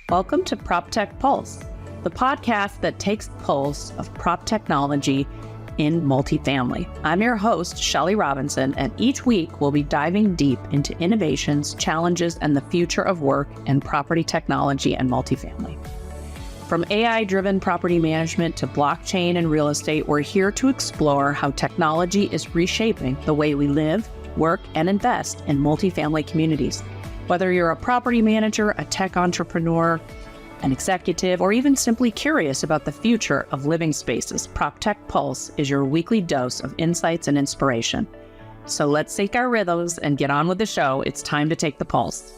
Welcome to PropTech Pulse, the podcast that takes the pulse of prop technology in multifamily. I'm your host, Shelly Robinson, and each week we'll be diving deep into innovations, challenges, and the future of work in property technology and multifamily. From AI-driven property management to blockchain and real estate, we're here to explore how technology is reshaping the way we live, work, and invest in multifamily communities. Whether you're a property manager, a tech entrepreneur, an executive, or even simply curious about the future of living spaces, PropTech Pulse is your weekly dose of insights and inspiration. So let's sync our rhythms and get on with the show. It's time to take the pulse.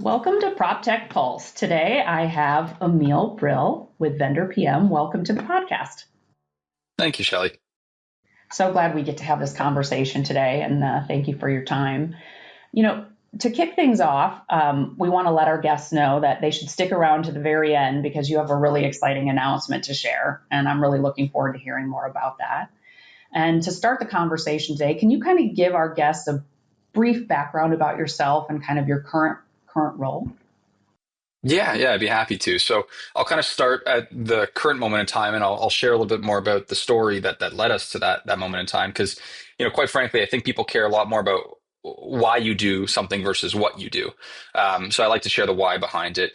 Welcome to PropTech Pulse. Today I have Emiel Bril with Vendor PM. Welcome to the podcast. Thank you, Shelly. So glad we get to have this conversation today, and thank you for your time. To kick things off, we want to let our guests know that they should stick around to the very end because you have a really exciting announcement to share, and I'm really looking forward to hearing more about that. And to start the conversation today, can you kind of give our guests a brief background about yourself and kind of your current role? Yeah, I'd be happy to. So I'll kind of start at the current moment in time, and I'll share a little bit more about the story that led us to that moment in time. Because, quite frankly, I think people care a lot more about why you do something versus what you do. So I like to share the why behind it.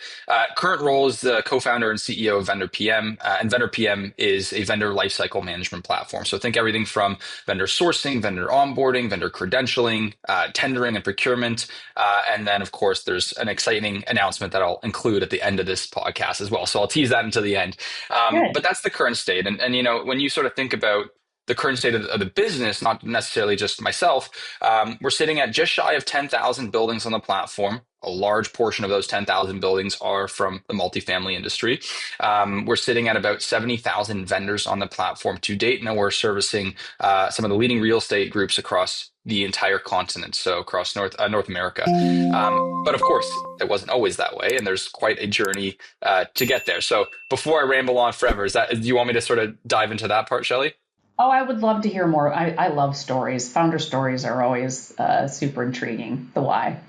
Current role is the co-founder and CEO of Vendor PM, and Vendor PM is a vendor lifecycle management platform. So think everything from vendor sourcing, vendor onboarding, vendor credentialing, tendering and procurement. And then, of course, there's an exciting announcement that I'll include at the end of this podcast as well. So I'll tease that until the end. But that's the current state. And when you sort of think about the current state of the business, not necessarily just myself, we're sitting at just shy of 10,000 buildings on the platform. A large portion of those 10,000 buildings are from the multifamily industry. We're sitting at about 70,000 vendors on the platform to date, and we're servicing some of the leading real estate groups across the entire continent, so across North America. But of course, it wasn't always that way, and there's quite a journey to get there. So before I ramble on forever, do you want me to sort of dive into that part, Shelley? Oh, I would love to hear more. I love stories. Founder stories are always super intriguing. The why.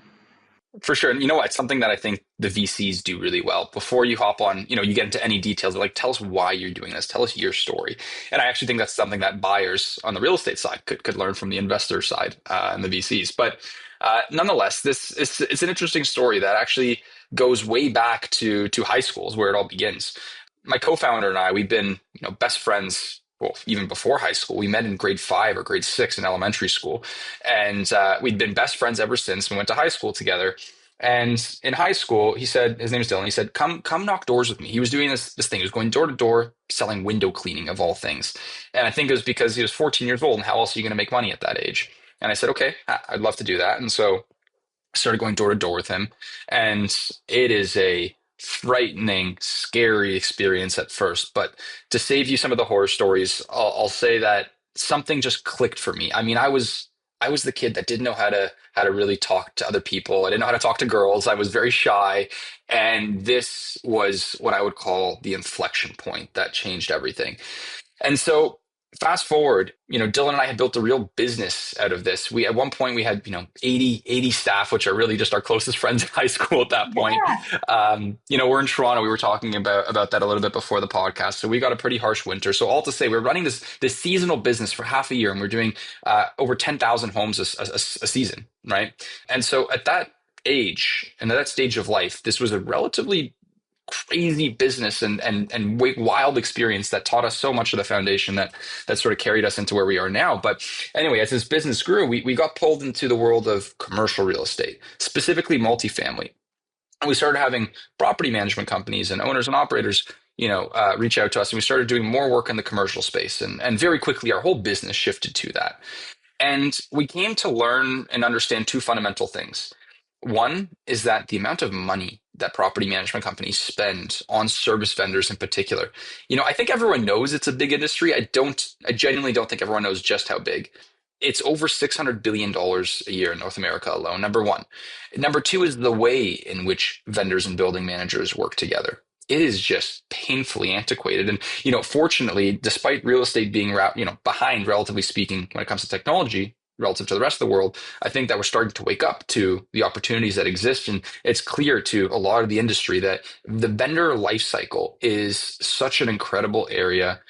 For sure. And you know what? It's something that I think the VCs do really well. Before you hop on, you get into any details, they're like, tell us why you're doing this. Tell us your story. And I actually think that's something that buyers on the real estate side could learn from the investor side and the VCs. But nonetheless, it's an interesting story that actually goes way back to high school is where it all begins. My co-founder and I, we've been best friends. Well, even before high school. We met in grade 5 or grade 6 in elementary school. And we'd been best friends ever since. We went to high school together. And in high school, he said, his name is Dylan, he said, come knock doors with me. He was doing this thing. He was going door to door, selling window cleaning of all things. And I think it was because he was 14 years old. And how else are you going to make money at that age? And I said, okay, I'd love to do that. And so I started going door to door with him. And it is a frightening, scary experience at first. But to save you some of the horror stories, I'll say that something just clicked for me. I mean, I was the kid that didn't know how to really talk to other people. I didn't know how to talk to girls. I was very shy. And this was what I would call the inflection point that changed everything. And so fast forward, Dylan and I had built a real business out of this. At one point we had, 80 staff, which are really just our closest friends in high school at that point. Yeah. We're in Toronto. We were talking about that a little bit before the podcast. So we got a pretty harsh winter. So all to say, we're running this seasonal business for half a year, and we're doing over 10,000 homes a season, right? And so at that age and at that stage of life, this was a relatively crazy business and wild experience that taught us so much of the foundation that sort of carried us into where we are now. But anyway, as this business grew, we got pulled into the world of commercial real estate, specifically multifamily. And we started having property management companies and owners and operators, reach out to us, and we started doing more work in the commercial space. And very quickly, our whole business shifted to that. And we came to learn and understand two fundamental things. One is that the amount of money that property management companies spend on service vendors in particular, I think everyone knows it's a big industry. I genuinely don't think everyone knows just how big. It's over $600 billion a year in North America alone, number one. Number two is the way in which vendors and building managers work together. It is just painfully antiquated. And, fortunately, despite real estate being, behind, relatively speaking, when it comes to technology, relative to the rest of the world, I think that we're starting to wake up to the opportunities that exist. And it's clear to a lot of the industry that the vendor life cycle is such an incredible area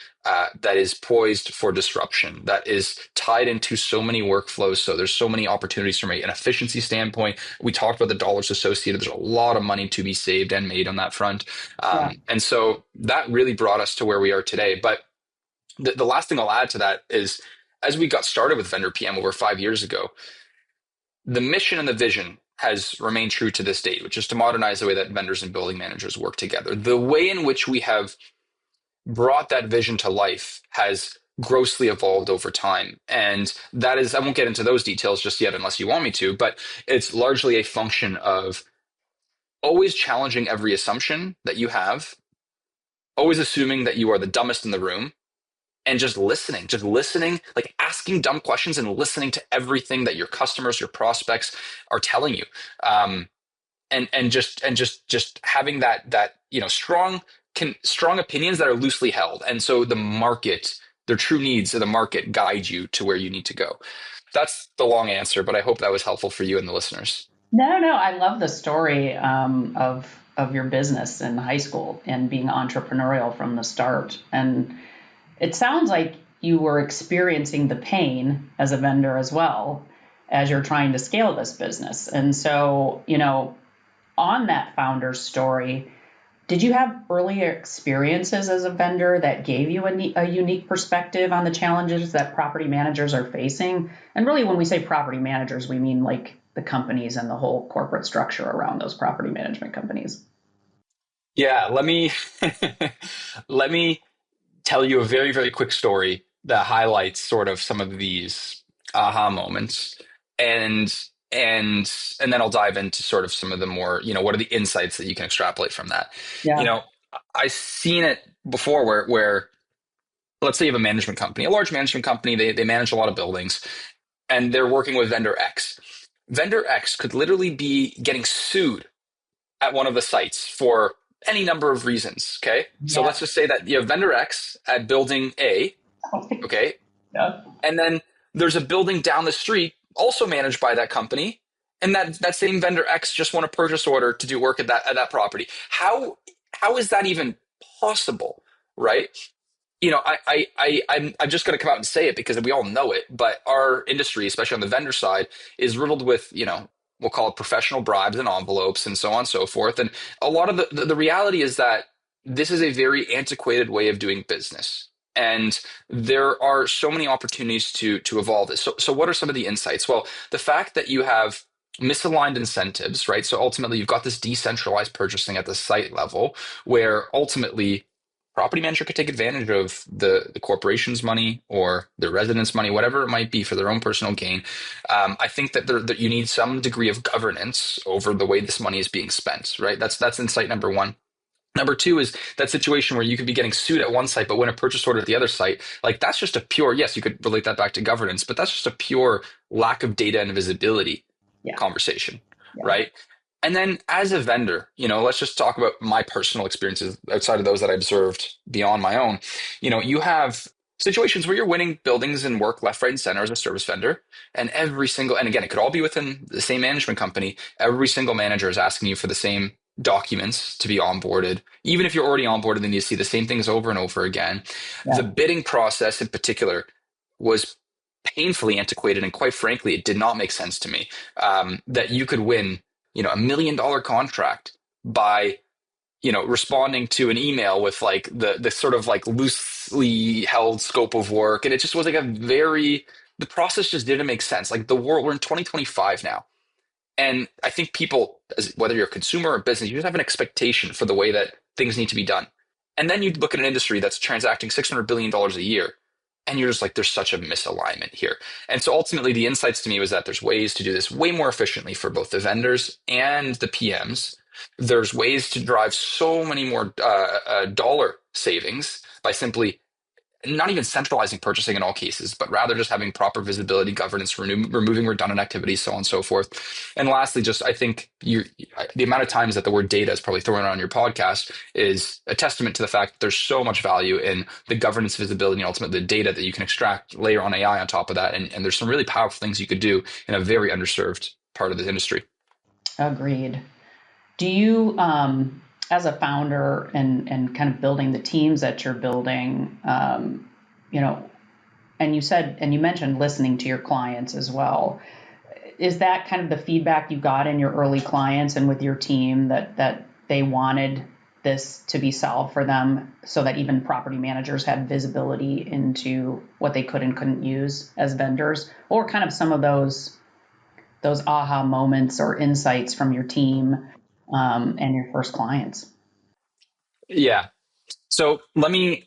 that is poised for disruption, that is tied into so many workflows. So there's so many opportunities from an efficiency standpoint. We talked about the dollars associated. There's a lot of money to be saved and made on that front. Yeah. And so that really brought us to where we are today. But the last thing I'll add to that is, as we got started with Vendor PM over 5 years ago, the mission and the vision has remained true to this date, which is to modernize the way that vendors and building managers work together. The way in which we have brought that vision to life has grossly evolved over time. And that is, I won't get into those details just yet unless you want me to, but it's largely a function of always challenging every assumption that you have, always assuming that you are the dumbest in the room, and just listening, like asking dumb questions and listening to everything that your customers, your prospects are telling you. And just having that strong opinions that are loosely held. And so the market, their true needs of the market guide you to where you need to go. That's the long answer, but I hope that was helpful for you and the listeners. No, I love the story of your business in high school and being entrepreneurial from the start. And it sounds like you were experiencing the pain as a vendor as well as you're trying to scale this business. And so, on that founder's story, did you have earlier experiences as a vendor that gave you a unique perspective on the challenges that property managers are facing? And really, when we say property managers, we mean like the companies and the whole corporate structure around those property management companies. Yeah, let me tell you a very, very quick story that highlights sort of some of these aha moments. And then I'll dive into sort of some of the more, what are the insights that you can extrapolate from that? Yeah. You know, I've seen it before where let's say you have a management company, a large management company, they manage a lot of buildings, and they're working with vendor X. Vendor X could literally be getting sued at one of the sites for any number of reasons. Okay. So Yeah. let's just say that you have vendor X at building A. Okay. Yeah. And then there's a building down the street also managed by that company. And that same vendor X just won a purchase order to do work at that property. How is that even possible? Right. I'm just going to come out and say it because we all know it, but our industry, especially on the vendor side, is riddled with, we'll call it professional bribes and envelopes and so on and so forth. And a lot of the reality is that this is a very antiquated way of doing business. And there are so many opportunities to evolve this. So what are some of the insights? Well, the fact that you have misaligned incentives, right? So ultimately, you've got this decentralized purchasing at the site level where ultimately property manager could take advantage of the corporation's money or the residents' money, whatever it might be, for their own personal gain. I think that you need some degree of governance over the way this money is being spent, right? That's insight number one. Number two is that situation where you could be getting sued at one site, but win a purchase order at the other site. Like that's just a pure, yes, you could relate that back to governance, but that's just a pure lack of data and visibility conversation, right? And then as a vendor, let's just talk about my personal experiences outside of those that I observed beyond my own. You have situations where you're winning buildings and work left, right, and center as a service vendor. And and again, it could all be within the same management company. Every single manager is asking you for the same documents to be onboarded. Even if you're already onboarded, then you see the same things over and over again. Yeah. The bidding process in particular was painfully antiquated. And quite frankly, it did not make sense to me that you could win $1 million contract by, responding to an email with like the sort of like loosely held scope of work. And it just was like the process just didn't make sense. Like we're in 2025 now. And I think people, whether you're a consumer or business, you just have an expectation for the way that things need to be done. And then you look at an industry that's transacting $600 billion a year. And you're just like, there's such a misalignment here. And so ultimately the insights to me was that there's ways to do this way more efficiently for both the vendors and the PMs. There's ways to drive so many more dollar savings by simply not even centralizing purchasing in all cases, but rather just having proper visibility, governance, removing redundant activities, so on and so forth. And lastly, just I think the amount of times that the word data is probably thrown around on your podcast is a testament to the fact that there's so much value in the governance, visibility, and ultimately the data that you can extract, layer on AI on top of that. And there's some really powerful things you could do in a very underserved part of the industry. Agreed. Do you, as a founder and kind of building the teams that you're building, you know, and you mentioned listening to your clients as well. Is that kind of the feedback you got in your early clients and with your team that they wanted this to be solved for them so that even property managers had visibility into what they could and couldn't use as vendors, or kind of some of those aha moments or insights from your team and your first clients? Yeah. So let me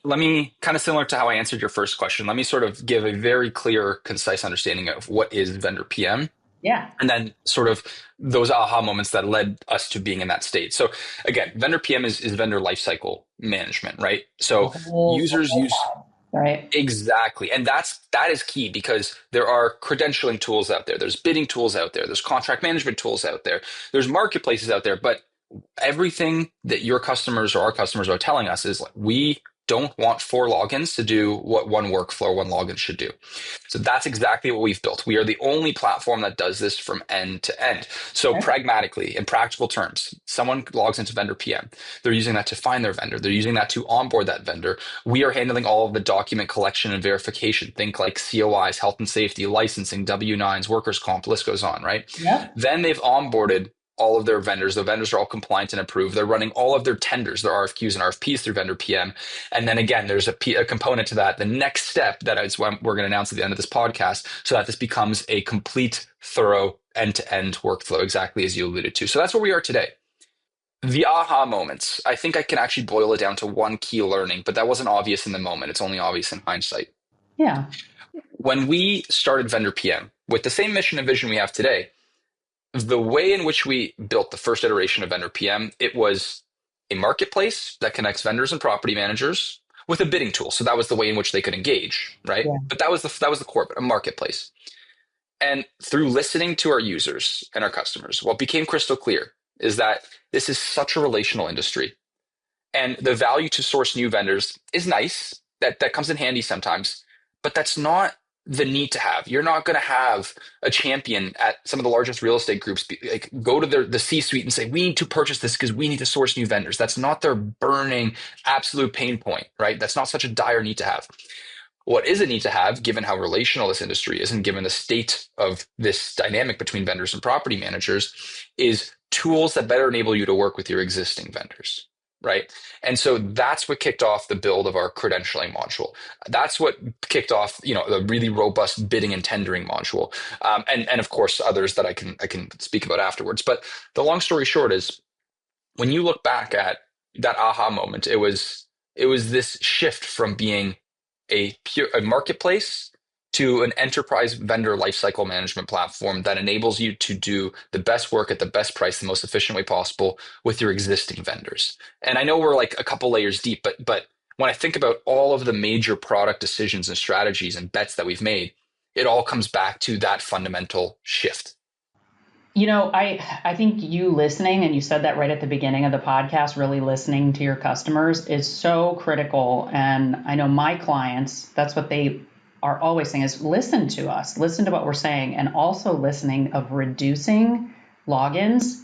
kind of similar to how I answered your first question. Let me sort of give a very clear, concise understanding of what is vendor PM, Yeah. and then sort of those aha moments that led us to being in that state. So again, vendor PM is vendor lifecycle management, right? The So whole users use side, right? exactly, and that is key because there are credentialing tools out there, there's bidding tools out there, there's contract management tools out there, there's marketplaces out there, but everything that your customers or our customers are telling us is like, we don't want four logins to do what one workflow, one login should do. So that's exactly what we've built. We are the only platform that does this from end to end. So Okay. pragmatically, in practical terms, someone logs into vendor PM. They're using that to find their vendor. They're using that to onboard that vendor. We are handling all of the document collection and verification. Think like COIs, health and safety, licensing, W-9s, workers' comp, list goes on, right? Yep. Then they've onboarded all of their vendors. The vendors are all compliant and approved. They're running all of their tenders, their RFQs and RFPs through vendor PM. And then again, there's a component to that. The next step that is what we're going to announce at the end of this podcast so that this becomes a complete, thorough, end-to-end workflow, exactly as you alluded to. So that's where we are today. The aha moments. I think I can actually boil it down to one key learning, but that wasn't obvious in the moment. It's only obvious in hindsight. Yeah. When we started vendor PM with the same mission and vision we have today, the way in which we built the first iteration of vendor PM, it was a marketplace that connects vendors and property managers with a bidding tool. So that was the way in which they could engage, right? Yeah. But that was the core, a marketplace. And through listening to our users and our customers, what became crystal clear is that this is such a relational industry. And the value to source new vendors is nice. That comes in handy sometimes, but that's not the need to have. You're not going to have a champion at some of the largest real estate groups like go to the C-suite and say, we need to purchase this because we need to source new vendors. That's not their burning absolute pain point, right? That's not such a dire need to have. What is a need to have, given how relational this industry is and given the state of this dynamic between vendors and property managers, is tools that better enable you to work with your existing vendors, right? And so that's what kicked off the build of our credentialing module. That's what kicked off, the really robust bidding and tendering module, and of course others that I can speak about afterwards. But the long story short is, when you look back at that aha moment, it was this shift from being a marketplace to an enterprise vendor lifecycle management platform that enables you to do the best work at the best price, the most efficient way possible with your existing vendors. And I know we're like a couple layers deep, but when I think about all of the major product decisions and strategies and bets that we've made, it all comes back to that fundamental shift. I think you listening, and you said that right at the beginning of the podcast, really listening to your customers is so critical. And I know my clients, that's what they are always saying is listen to us, listen to what we're saying, and also listening of reducing logins.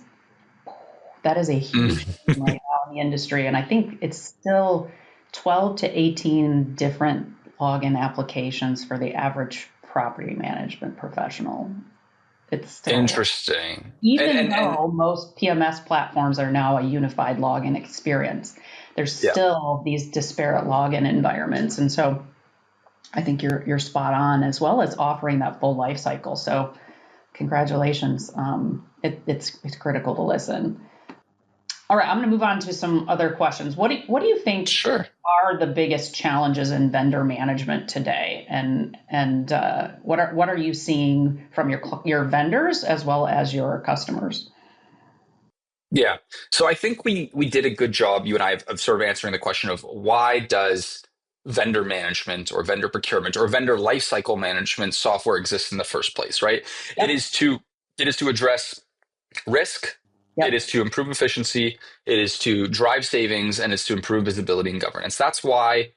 That is a huge Mm. thing right now in the industry. And I think it's still 12 to 18 different login applications for the average property management professional. It's still, Interesting. And even and and though most PMS platforms are now a unified login experience, there's yeah. still these disparate login environments. And so I think you're spot on, as well as offering that full life cycle. So congratulations. It's critical to listen. All right, I'm going to move on to some other questions. What do you think Sure. are the biggest challenges in vendor management today, and what are you seeing from your vendors as well as your customers? Yeah. So I think we did a good job, you and I, of sort of answering the question of why does vendor management or vendor procurement or vendor lifecycle management software exists in the first place, right? It Yep. is to address risk, it Yep. is to improve efficiency, it is to drive savings, and it's to improve visibility and governance. That's why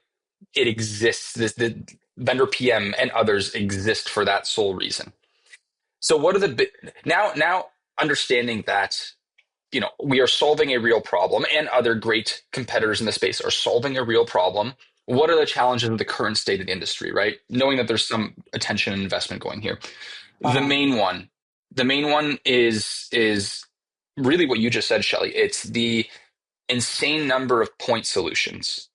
it exists. The vendor PM and others exist for that sole reason. So what are now understanding that we are solving a real problem and other great competitors in the space are solving a real problem. What are the challenges of the current state of the industry, right? Knowing that there's some attention and investment going here. The Uh, main one, the main one is really what you just said, Shelley. It's the insane number of point solutions,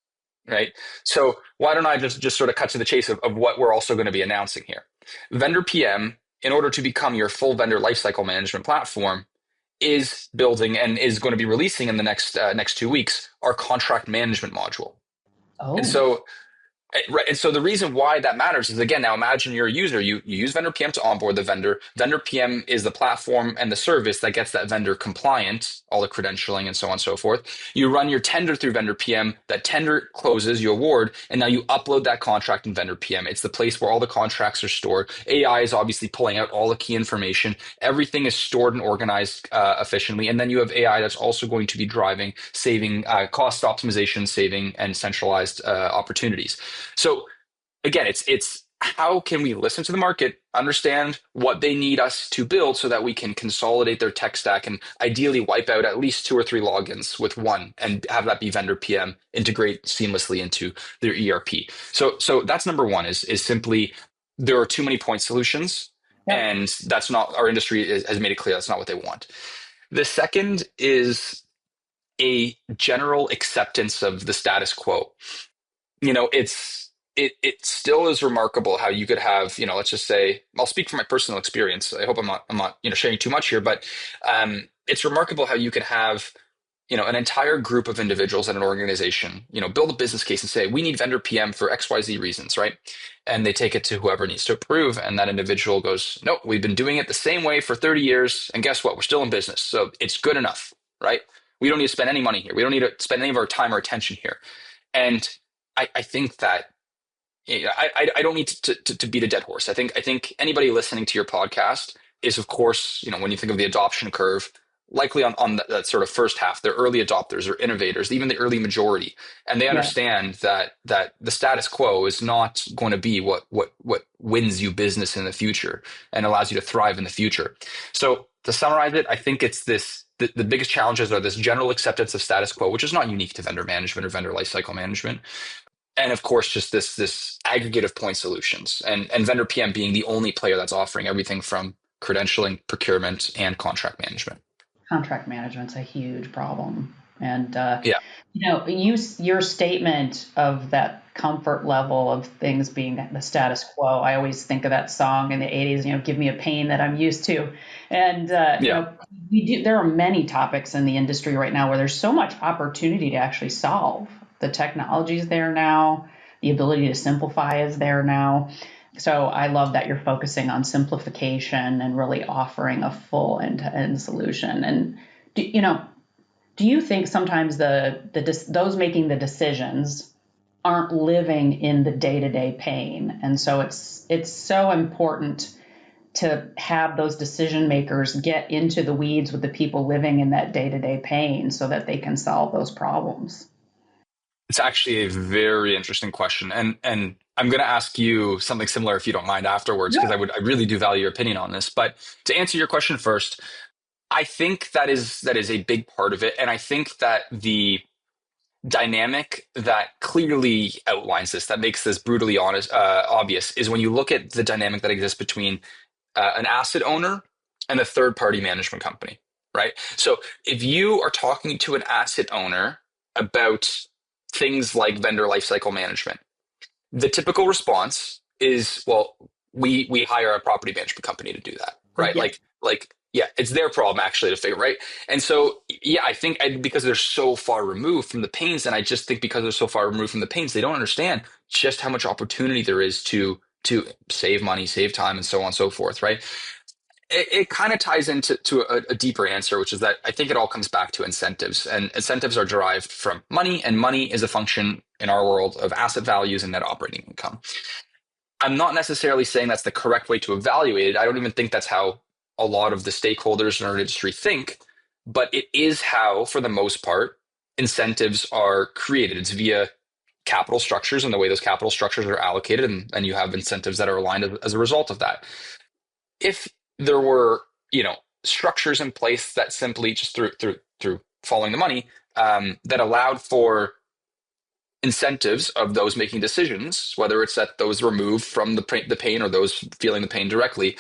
right? So why don't I just sort of cut to the chase of what we're also going to be announcing here? Vendor PM, in order to become your full vendor lifecycle management platform, is building and is going to be releasing in the next 2 weeks our contract management module. And oh. so right. And so the reason why that matters is, again, now imagine you're a user. You use vendor PM to onboard the vendor. Vendor PM is the platform and the service that gets that vendor compliant, all the credentialing and so on and so forth. You run your tender through vendor PM. That tender closes, you award, and now you upload that contract in vendor PM. It's the place where all the contracts are stored. AI is obviously pulling out all the key information. Everything is stored and organized efficiently. And then you have AI that's also going to be driving, saving, cost optimization, saving, and centralized opportunities. So again, it's how can we listen to the market, understand what they need us to build so that we can consolidate their tech stack and ideally wipe out at least 2 or 3 logins with one and have that be vendor PM integrate seamlessly into their ERP. So that's number one is simply there are too many point solutions, Yep. and that's not our industry has made it clear that's not what they want. The second is a general acceptance of the status quo. It still is remarkable how you could have, let's just say, I'll speak from my personal experience. I hope I'm not sharing too much here, but it's remarkable how you could have, an entire group of individuals at an organization, build a business case and say, we need vendor PM for XYZ reasons, right? And they take it to whoever needs to approve, and that individual goes, nope, we've been doing it the same way for 30 years, and guess what? We're still in business, so it's good enough, right? We don't need to spend any money here. We don't need to spend any of our time or attention here. And I think that I don't need to beat a dead horse. I think anybody listening to your podcast is, of course, when you think of the adoption curve, likely on that sort of first half, they're early adopters or innovators, even the early majority, and they Yeah. understand that the status quo is not going to be what wins you business in the future and allows you to thrive in the future. So to summarize it, I think it's this. The biggest challenges are this general acceptance of status quo, which is not unique to vendor management or vendor lifecycle management, and of course just this aggregate of point solutions, and vendor PM being the only player that's offering everything from credentialing, procurement, and contract management. Contract management's a huge problem. And Yeah. your statement of that comfort level of things being the status quo. I always think of that song in the '80s. Give me a pain that I'm used to. And Yeah. we do. There are many topics in the industry right now where there's so much opportunity to actually solve. The technology is there now. The ability to simplify is there now. So I love that you're focusing on simplification and really offering a full end-to-end solution. And do you think sometimes those making the decisions aren't living in the day-to-day pain? And so it's so important to have those decision makers get into the weeds with the people living in that day-to-day pain so that they can solve those problems. It's actually a very interesting question, and I'm going to ask you something similar if you don't mind afterwards, because I really do value your opinion on this. But to answer your question first, I think that is a big part of it, and I think that the dynamic that clearly outlines this, that makes this brutally honest, obvious, is when you look at the dynamic that exists between an asset owner and a third party management company, right? So if you are talking to an asset owner about things like vendor lifecycle management, the typical response is, well, we hire a property management company to do that, right? Yeah. Like yeah, it's their problem actually to figure, right? And so yeah, I think because they're so far removed from the pains, and I just think because they're so far removed from the pains, they don't understand just how much opportunity there is to save money, save time, and so on and so forth, right? it kind of ties into a deeper answer, which is that I think it all comes back to incentives, and incentives are derived from money, and money is a function in our world of asset values and net operating income. I'm not necessarily saying that's the correct way to evaluate it. I don't even think that's how a lot of the stakeholders in our industry think, but it is how, for the most part, incentives are created. It's via capital structures and the way those capital structures are allocated, and you have incentives that are aligned as a result of that. If there were, structures in place that simply just through following the money, that allowed for incentives of those making decisions, whether it's that those removed from the pain or those feeling the pain directly,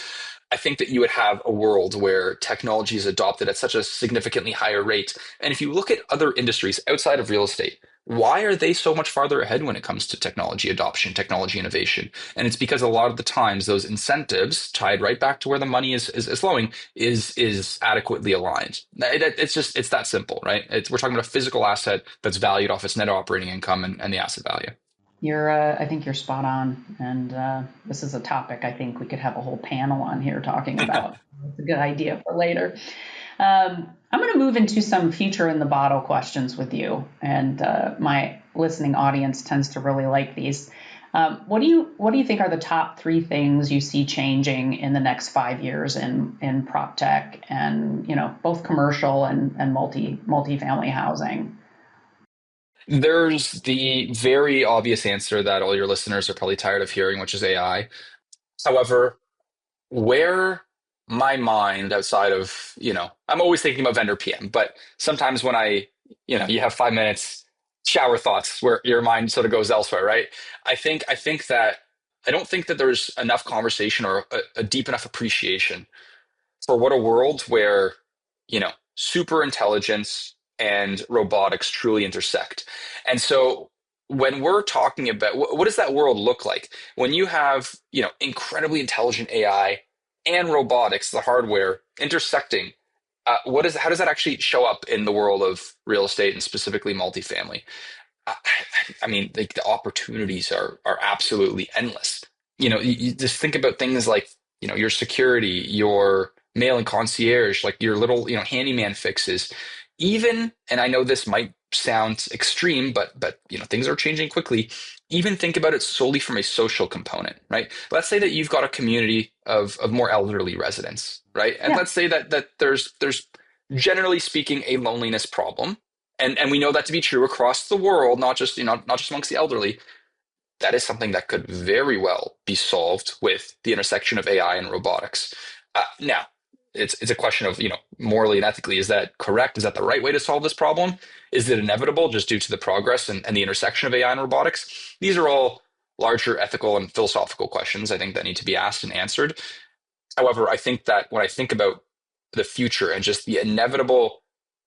I think that you would have a world where technology is adopted at such a significantly higher rate. And if you look at other industries outside of real estate, why are they so much farther ahead when it comes to technology adoption, technology innovation? And it's because a lot of the times those incentives tied right back to where the money is flowing is adequately aligned. It's that simple, right? We're talking about a physical asset that's valued off its net operating income and the asset value. I think you're spot on. And this is a topic I think we could have a whole panel on here talking about. It's a good idea for later. I'm going to move into some future in the bottle questions with you. And my listening audience tends to really like these. What do you think are the top three things you see changing in the next 5 years in PropTech and, both commercial and multifamily housing? There's the very obvious answer that all your listeners are probably tired of hearing, which is AI. However, where my mind outside of, I'm always thinking about vendor PM, but sometimes when you have 5 minutes, shower thoughts where your mind sort of goes elsewhere, right? I think that I don't think that there's enough conversation or a deep enough appreciation for what a world where, super intelligence and robotics truly intersect. And so when we're talking about what does that world look like when you have, incredibly intelligent AI and robotics, the hardware intersecting, how does that actually show up in the world of real estate and specifically multifamily? I, I mean, like the opportunities are absolutely endless. You just think about things like, your security, your mail and concierge, like your little, handyman fixes. Even, and I know this might sound extreme, but things are changing quickly. Even think about it solely from a social component, right? Let's say that you've got a community of more elderly residents, right? And Yeah. let's say that there's generally speaking a loneliness problem, and we know that to be true across the world, not just amongst the elderly. That is something that could very well be solved with the intersection of AI and robotics. Now, it's a question of, morally and ethically, is that correct? Is that the right way to solve this problem? Is it inevitable just due to the progress and the intersection of AI and robotics? These are all larger ethical and philosophical questions I think that need to be asked and answered. However, I think that when I think about the future and just the inevitable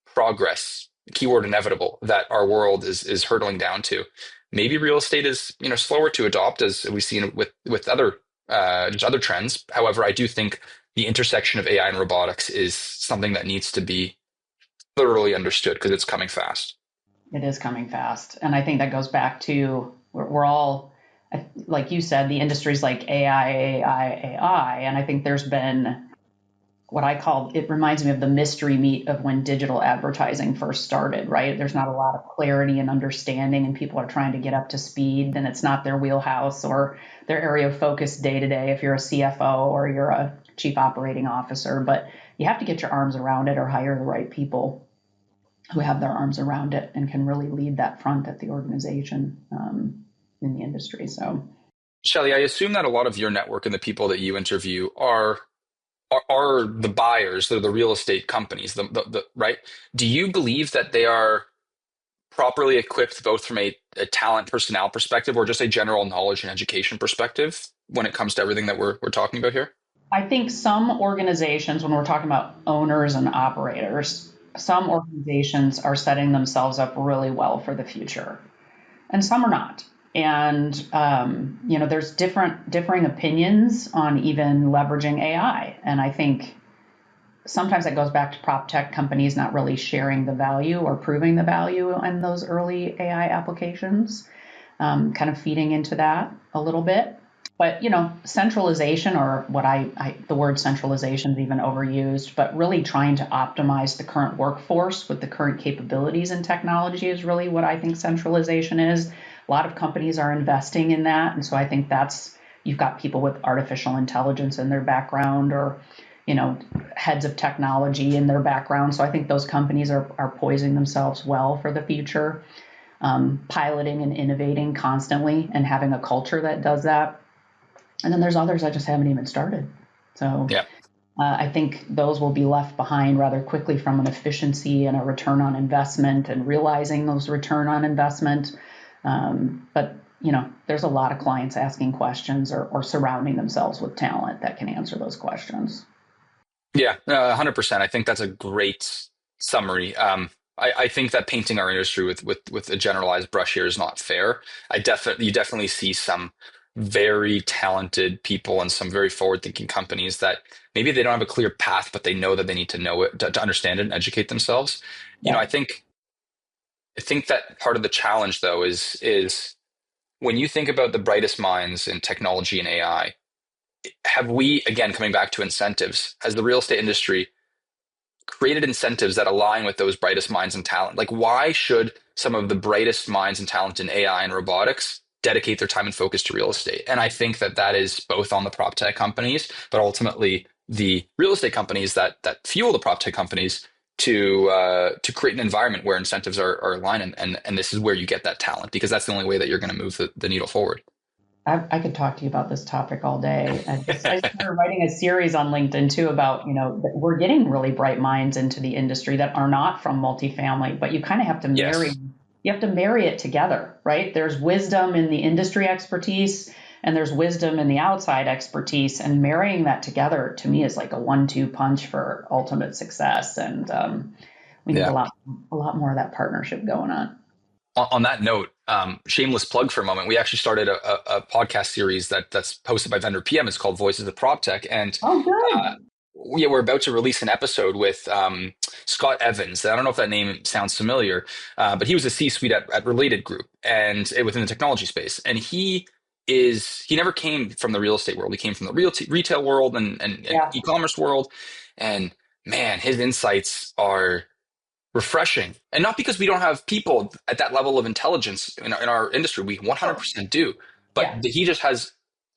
progress, keyword inevitable, that our world is hurtling down to, maybe real estate is slower to adopt as we've seen with other just other trends. However, I do think the intersection of AI and robotics is something that needs to be thoroughly understood because it's coming fast. It is coming fast. And I think that goes back to we're all, like you said, the industry's like AI, AI, AI. And I think there's been what I call, it reminds me of the mystery meat of when digital advertising first started, right? There's not a lot of clarity and understanding, and people are trying to get up to speed, and it's not their wheelhouse or their area of focus day to day if you're a CFO or you're a chief operating officer. But you have to get your arms around it or hire the right people who have their arms around it and can really lead that front at the organization in the industry. So, Shelly, I assume that a lot of your network and the people that you interview are the buyers, they're the real estate companies, right? Do you believe that they are properly equipped both from a talent personnel perspective or just a general knowledge and education perspective when it comes to everything that we're talking about here? I think some organizations, when we're talking about owners and operators, some organizations are setting themselves up really well for the future, and some are not. And there's differing opinions on even leveraging AI. And I think sometimes it goes back to prop tech companies not really sharing the value or proving the value in those early AI applications, kind of feeding into that a little bit. But centralization, or the word centralization is even overused, but really trying to optimize the current workforce with the current capabilities and technology is really what I think centralization is. A lot of companies are investing in that, and so I think that's you've got people with artificial intelligence in their background, or heads of technology in their background. So I think those companies are poising themselves well for the future, piloting and innovating constantly, and having a culture that does that. And then there's others that just haven't even started. So Yeah. I think those will be left behind rather quickly from an efficiency and a return on investment, and realizing those return on investment. But there's a lot of clients asking questions, or surrounding themselves with talent that can answer those questions. Yeah, 100%. I think that's a great summary. I think that painting our industry with a generalized brush here is not fair. You definitely see some very talented people and some very forward-thinking companies that maybe they don't have a clear path, but they know that they need to know it to understand it and educate themselves. You know, Yeah. I think that part of the challenge though is when you think about the brightest minds in technology and AI, have we, again, coming back to incentives, has the real estate industry created incentives that align with those brightest minds and talent? Like, why should some of the brightest minds and talent in AI and robotics dedicate their time and focus to real estate? And I think that that is both on the prop tech companies, but ultimately the real estate companies that fuel the prop tech companies to create an environment where incentives are aligned, and this is where you get that talent, because that's the only way that you're going to move the needle forward. I could talk to you about this topic all day. I started writing a series on LinkedIn too about, that we're getting really bright minds into the industry that are not from multifamily, but you kind of have to Yes. marry it together, right? There's wisdom in the industry expertise, and there's wisdom in the outside expertise, and marrying that together to me is like a 1-2 punch for ultimate success. And we need Yeah. a lot more of that partnership going on. On that note, shameless plug for a moment. We actually started a podcast series that's hosted by Vendor PM. It's called Voices of PropTech, and Oh, uh, good. we're about to release an episode with Scott Evans. I don't know if that name sounds familiar, but he was a C-suite at Related Group, and within the technology space. And he never came from the real estate world. He came from the retail world and Yeah. e-commerce world. And man, his insights are refreshing. And not because we don't have people at that level of intelligence in our industry. We Sure. 100% do. But Yeah. he just has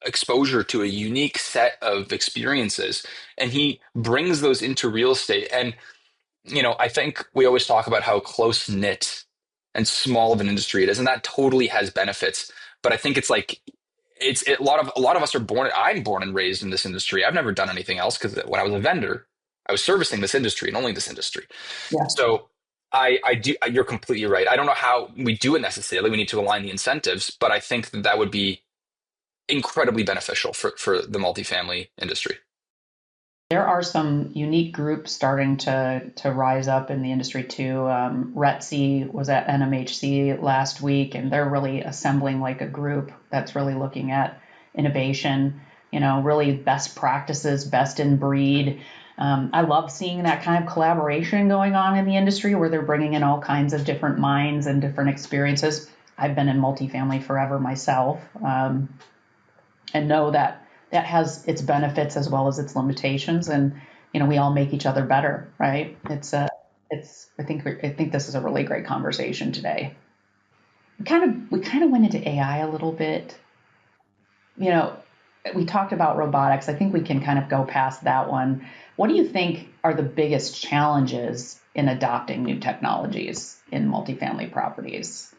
exposure to a unique set of experiences, and he brings those into real estate. And I think we always talk about how close knit and small of an industry it is, and that totally has benefits. But I think it's like a lot of us are born. I'm born and raised in this industry. I've never done anything else, because when I was a vendor, I was servicing this industry and only this industry. Yeah. So I do. You're completely right. I don't know how we do it necessarily. We need to align the incentives, but I think that would be incredibly beneficial for the multifamily industry. There are some unique groups starting to rise up in the industry too. RETC was at NMHC last week, and they're really assembling like a group that's really looking at innovation, really best practices, best in breed. I love seeing that kind of collaboration going on in the industry, where they're bringing in all kinds of different minds and different experiences. I've been in multifamily forever myself, and know that that has its benefits as well as its limitations. And we all make each other better, right? I think this is a really great conversation today. We kind of went into AI a little bit. You know, we talked about robotics. I think we can kind of go past that one. What do you think are the biggest challenges in adopting new technologies in multifamily properties?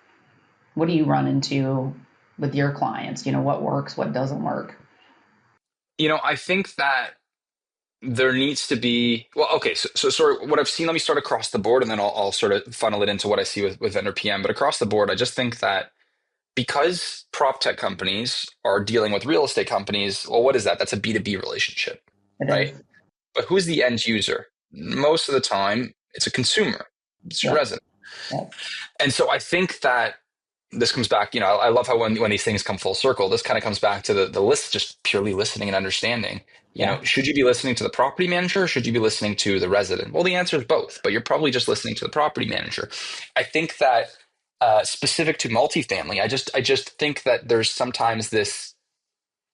What do you run into with your clients? What works, what doesn't work? I think that there needs to be, well, okay, so sort of what I've seen. Let me start across the board, and then I'll sort of funnel it into what I see with vendor PM. But across the board, I just think that because prop tech companies are dealing with real estate companies, well, what is that? That's a B2B relationship, It right? is. But who's the end user? Most of the time, it's a consumer, it's your Yeah. resident. Yeah. And so I think that this comes back, I love how when these things come full circle, this kind of comes back to the list, just purely listening and understanding. Yeah. Should you be listening to the property manager, or should you be listening to the resident? Well, the answer is both, but you're probably just listening to the property manager. I think that specific to multifamily, I just think that there's sometimes this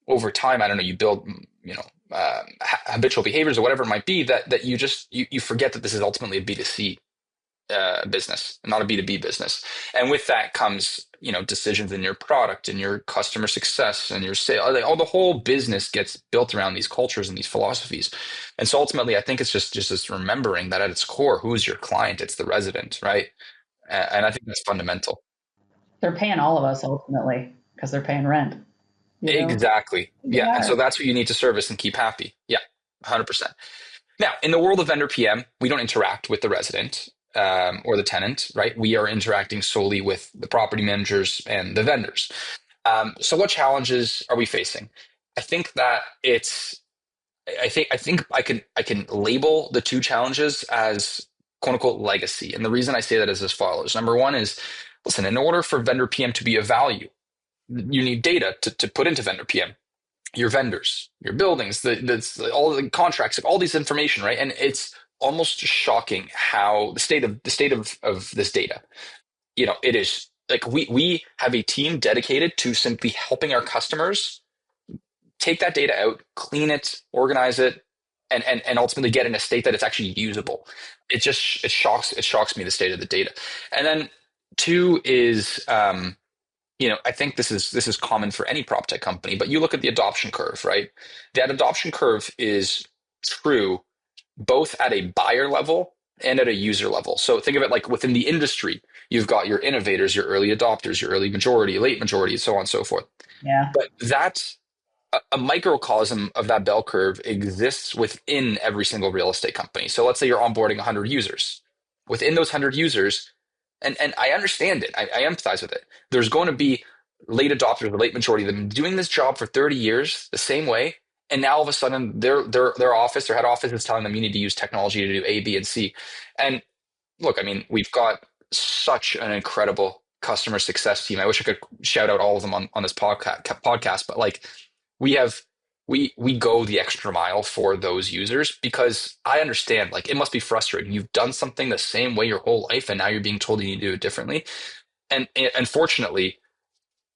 over time, I don't know, you build, habitual behaviors or whatever it might be that you forget that this is ultimately a B2C business, not a B2B business. And with that comes, decisions in your product and your customer success and your sale. All the whole business gets built around these cultures and these philosophies. And so ultimately, I think it's just this remembering that at its core, who is your client? It's the resident, right? And I think that's fundamental. They're paying all of us ultimately because they're paying rent, you know? Exactly. They Yeah. And so are. that's what you need to service and keep happy. Yeah, 100%. Now, in the world of vendor PM, we don't interact with the resident or the tenant, right? We are interacting solely with the property managers and the vendors. So, what challenges are we facing? I think that I think I can label the two challenges as quote unquote legacy, and the reason I say that is as follows. Number one is, listen, in order for vendor PM to be of value, you need data to put into vendor PM, your vendors, your buildings, all the contracts, all these information, right? And it's almost shocking how the state of this data. It is like we have a team dedicated to simply helping our customers take that data out, clean it, organize it, and ultimately get in a state that it's actually usable. It shocks me the state of the data. And then two is I think this is common for any prop tech company, but you look at the adoption curve, right? That adoption curve is true both at a buyer level and at a user level. So think of it like within the industry, you've got your innovators, your early adopters, your early majority, late majority, so on and so forth. Yeah. But that's a microcosm of that bell curve exists within every single real estate company. So let's say you're onboarding 100 users. Within those 100 users, and I understand it, I empathize with it. There's going to be late adopters, the late majority that have been doing this job for 30 years the same way. And now all of a sudden their head office is telling them you need to use technology to do A, B, and C. And look, I mean, we've got such an incredible customer success team. I wish I could shout out all of them on this podcast, but like we have we go the extra mile for those users because I understand like it must be frustrating. You've done something the same way your whole life and now you're being told you need to do it differently. And unfortunately,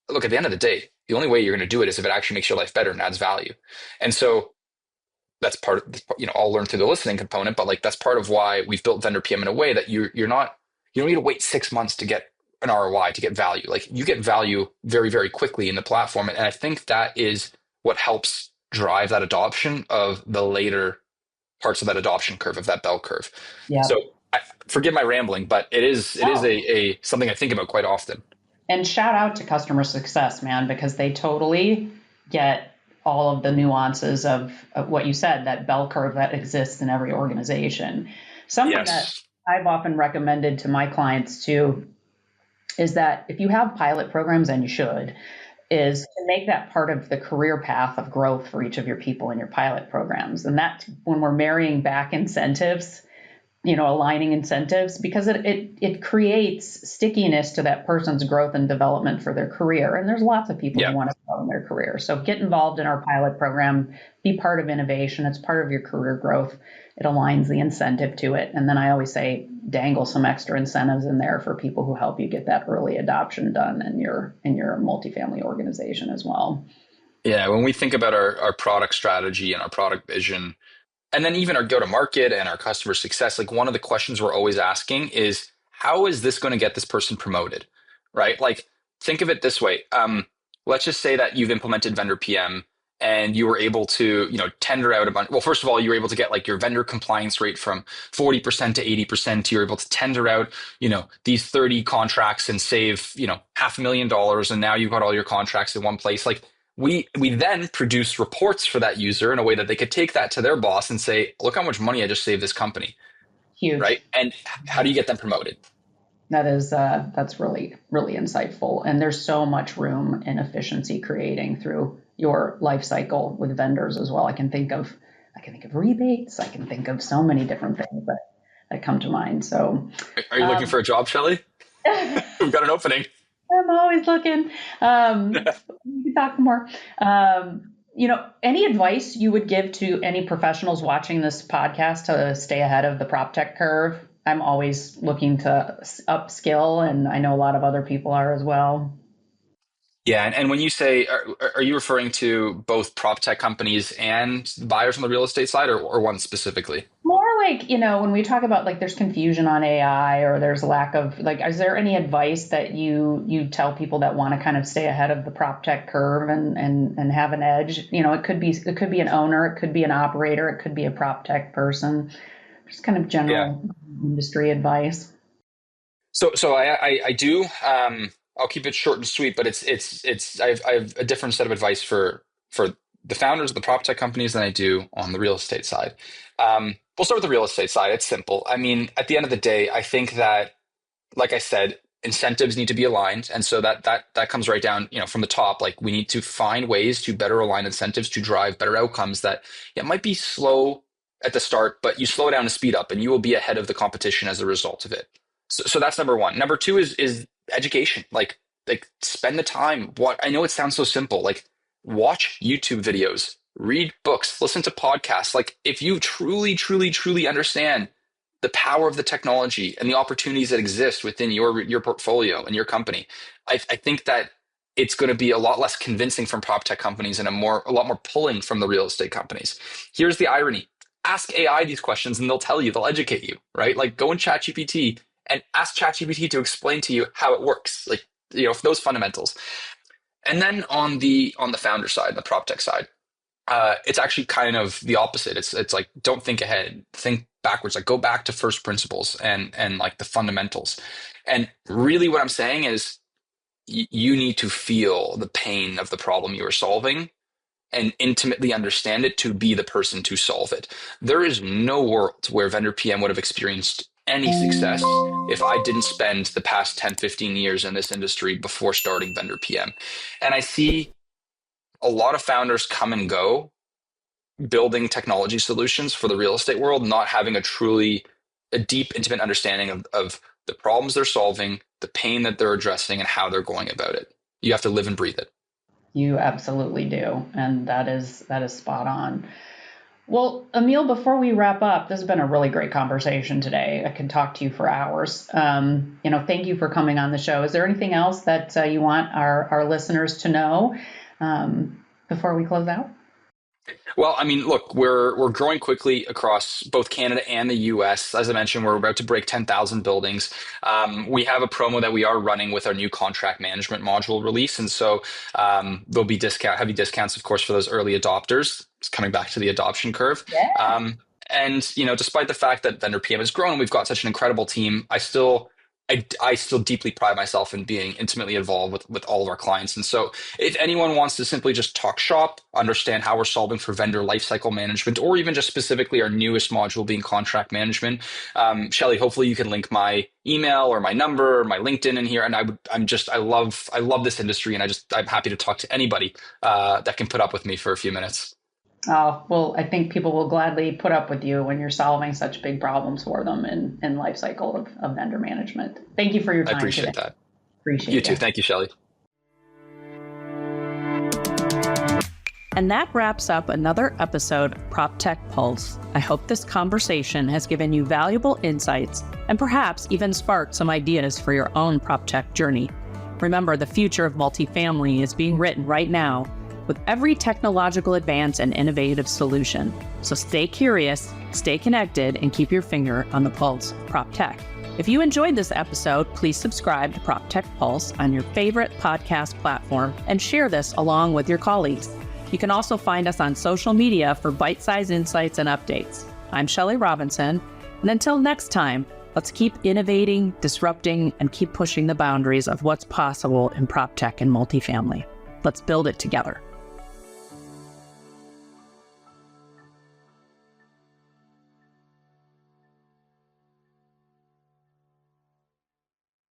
look, at the end of the day, the only way you're going to do it is if it actually makes your life better and adds value. And so that's part of, I'll learn through the listening component, but like that's part of why we've built vendor PM in a way that you're not, you don't need to wait 6 months to get an ROI to get value. Like you get value very, very quickly in the platform. And I think that is what helps drive that adoption of the later parts of that adoption curve, of that bell curve. Yeah. So forgive my rambling, but it is Oh. a something I think about quite often. And shout out to customer success, man, because they totally get all of the nuances of what you said, that bell curve that exists in every organization. Something that Yes. I've often recommended to my clients too is that if you have pilot programs, and you should, is to make that part of the career path of growth for each of your people in your pilot programs. And that when we're marrying back incentives, aligning incentives, because it creates stickiness to that person's growth and development for their career. And there's lots of people who Yeah. want to grow in their career. So get involved in our pilot program, be part of innovation. It's part of your career growth. It aligns the incentive to it. And then I always say, dangle some extra incentives in there for people who help you get that early adoption done in your multifamily organization as well. Yeah. When we think about our product strategy and our product vision, and then even our go to market and our customer success, like one of the questions we're always asking is, how is this going to get this person promoted? Right? Like, think of it this way. Let's just say that you've implemented vendor PM and you were able to, tender out a bunch. Well, first of all, you were able to get like your vendor compliance rate from 40% to 80%. You were able to tender out, these 30 contracts and save, $500,000. And now you've got all your contracts in one place. Like, we then produce reports for that user in a way that they could take that to their boss and say, look how much money I just saved this company, right? Huge. And how do you get them promoted? That's really, really insightful. And there's so much room in efficiency creating through your life cycle with vendors as well. I can think of rebates. I can think of so many different things that come to mind. So Are you looking um, for a job, Shelly? We've got an opening. I'm always looking. We can talk more. Any advice you would give to any professionals watching this podcast to stay ahead of the prop tech curve? I'm always looking to upskill, and I know a lot of other people are as well. Yeah, and when you say, are you referring to both prop tech companies and buyers on the real estate side, or one specifically? More like, when we talk about like there's confusion on AI or there's lack of like, is there any advice that you tell people that want to kind of stay ahead of the prop tech curve and have an edge? It could be an owner, it could be an operator, it could be a prop tech person. Just kind of Yeah. general industry advice. So I do. I'll keep it short and sweet, but I have a different set of advice for the founders of the prop tech companies than I do on the real estate side. We'll start with the real estate side. It's simple. I mean, at the end of the day, I think that, like I said, incentives need to be aligned, and so that comes right down, from the top. Like, we need to find ways to better align incentives to drive better outcomes that, yeah, might be slow at the start, but you slow down and speed up, and you will be ahead of the competition as a result of it. So that's number one. Number two is education. Like spend the time. What I know, it sounds so simple. Like, watch YouTube videos, read books, listen to podcasts. Like, if you truly, truly, truly understand the power of the technology and the opportunities that exist within your portfolio and your company, I think that it's going to be a lot less convincing from prop tech companies and a lot more pulling from the real estate companies. Here's the irony. Ask AI these questions and they'll tell you, they'll educate you, right? Like, go in ChatGPT and ask ChatGPT to explain to you how it works, like, those fundamentals. And then on the founder side, the prop tech side, it's actually kind of the opposite. It's like, don't think ahead, think backwards. Like, go back to first principles and like the fundamentals. And really, what I'm saying is, you need to feel the pain of the problem you are solving and intimately understand it to be the person to solve it. There is no world where vendor PM would have experienced any success if I didn't spend the past 10, 15 years in this industry before starting vendor PM. And I see a lot of founders come and go building technology solutions for the real estate world, not having a deep, intimate understanding of the problems they're solving, the pain that they're addressing, and how they're going about it. You have to live and breathe it. You absolutely do. And that is spot on. Well, Emiel, before we wrap up, this has been a really great conversation today. I can talk to you for hours. Thank you for coming on the show. Is there anything else that you want our listeners to know before we close out? Well, I mean, look, we're growing quickly across both Canada and the US. As I mentioned, we're about to break 10,000 buildings. We have a promo that we are running with our new contract management module release, and so there'll be heavy discounts, of course, for those early adopters. It's coming back to the adoption curve. Yeah. And despite the fact that vendor PM has grown, we've got such an incredible team. I still deeply pride myself in being intimately involved with all of our clients. And so if anyone wants to simply just talk shop, understand how we're solving for vendor lifecycle management, or even just specifically our newest module being contract management, Shelly, hopefully you can link my email or my number or my LinkedIn in here. And I love this industry, and I'm happy to talk to anybody that can put up with me for a few minutes. Oh, well, I think people will gladly put up with you when you're solving such big problems for them in life cycle of vendor management. Thank you for your I time appreciate today. that. Appreciate You it. too. Thank you, Shelly. And that wraps up another episode of PropTech Pulse. I hope this conversation has given you valuable insights and perhaps even sparked some ideas for your own PropTech journey. Remember, the future of multifamily is being written right now with every technological advance and innovative solution. So stay curious, stay connected, and keep your finger on the pulse of PropTech. If you enjoyed this episode, please subscribe to PropTech Pulse on your favorite podcast platform and share this along with your colleagues. You can also find us on social media for bite-sized insights and updates. I'm Shelly Robinson, and until next time, let's keep innovating, disrupting, and keep pushing the boundaries of what's possible in PropTech and multifamily. Let's build it together.